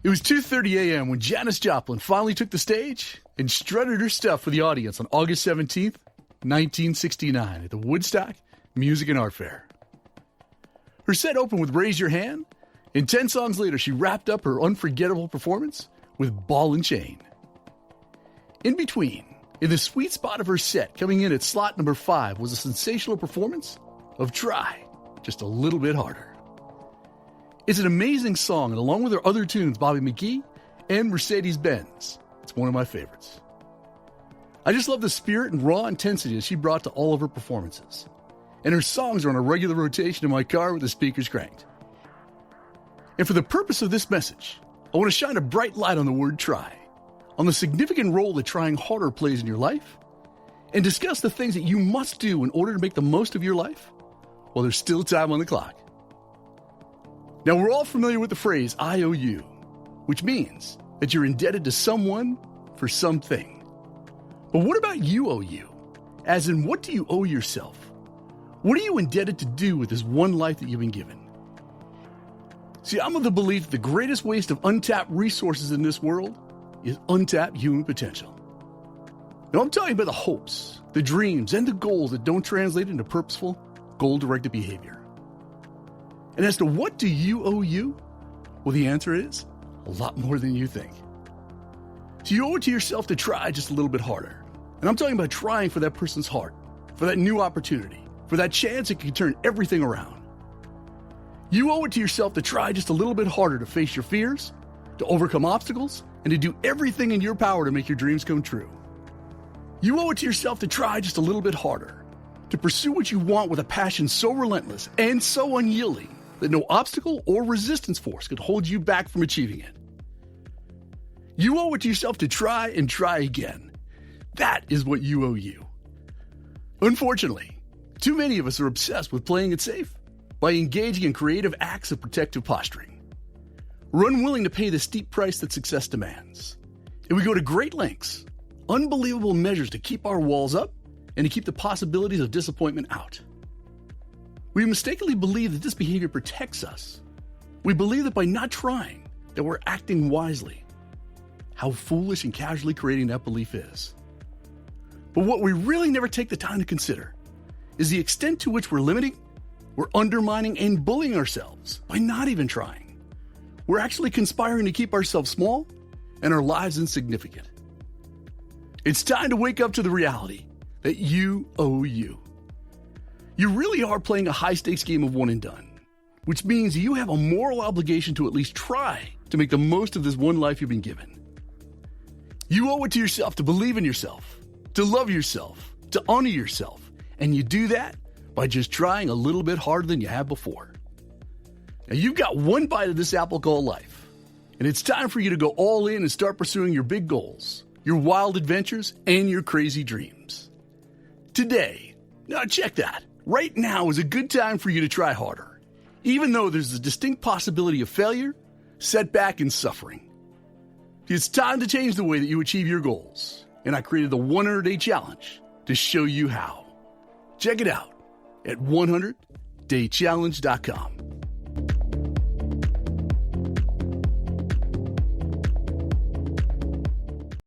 It was 2:30 a.m. when Janis Joplin finally took the stage and strutted her stuff for the audience on August 17th, 1969 at the Woodstock Music and Art Fair. Her set opened with Raise Your Hand, and 10 songs later she wrapped up her unforgettable performance with Ball and Chain. In between, in the sweet spot of her set, coming in at slot number 5, was a sensational performance of Try Just a Little Bit Harder. It's an amazing song, and along with her other tunes, Bobby McGee and Mercedes-Benz, it's one of my favorites. I just love the spirit and raw intensity that she brought to all of her performances. And her songs are on a regular rotation in my car with the speakers cranked. And for the purpose of this message, I want to shine a bright light on the word try, on the significant role that trying harder plays in your life, and discuss the things that you must do in order to make the most of your life while there's still time on the clock. Now, we're all familiar with the phrase, I owe you, which means that you're indebted to someone for something. But what about you owe you? As in, what do you owe yourself? What are you indebted to do with this one life that you've been given? See, I'm of the belief that the greatest waste of untapped resources in this world is untapped human potential. Now, I'm talking about the hopes, the dreams, and the goals that don't translate into purposeful, goal-directed behavior. And as to what do you owe you? Well, the answer is a lot more than you think. So you owe it to yourself to try just a little bit harder. And I'm talking about trying for that person's heart, for that new opportunity, for that chance that can turn everything around. You owe it to yourself to try just a little bit harder to face your fears, to overcome obstacles, and to do everything in your power to make your dreams come true. You owe it to yourself to try just a little bit harder, to pursue what you want with a passion so relentless and so unyielding that no obstacle or resistance force could hold you back from achieving it. You owe it to yourself to try and try again. That is what you owe you. Unfortunately, too many of us are obsessed with playing it safe by engaging in creative acts of protective posturing. We're unwilling to pay the steep price that success demands. And we go to great lengths, unbelievable measures to keep our walls up and to keep the possibilities of disappointment out. We mistakenly believe that this behavior protects us. We believe that by not trying, that we're acting wisely. How foolish and casually creating that belief is. But what we really never take the time to consider is the extent to which we're limiting, we're undermining and bullying ourselves by not even trying. We're actually conspiring to keep ourselves small and our lives insignificant. It's time to wake up to the reality that you owe you. You really are playing a high-stakes game of one and done, which means you have a moral obligation to at least try to make the most of this one life you've been given. You owe it to yourself to believe in yourself, to love yourself, to honor yourself, and you do that by just trying a little bit harder than you have before. Now, you've got one bite of this apple called life, and it's time for you to go all in and start pursuing your big goals, your wild adventures, and your crazy dreams. Today, now check that. Right now is a good time for you to try harder, even though there's a distinct possibility of failure, setback, and suffering. It's time to change the way that you achieve your goals, and I created the 100-Day Challenge to show you how. Check it out at 100daychallenge.com.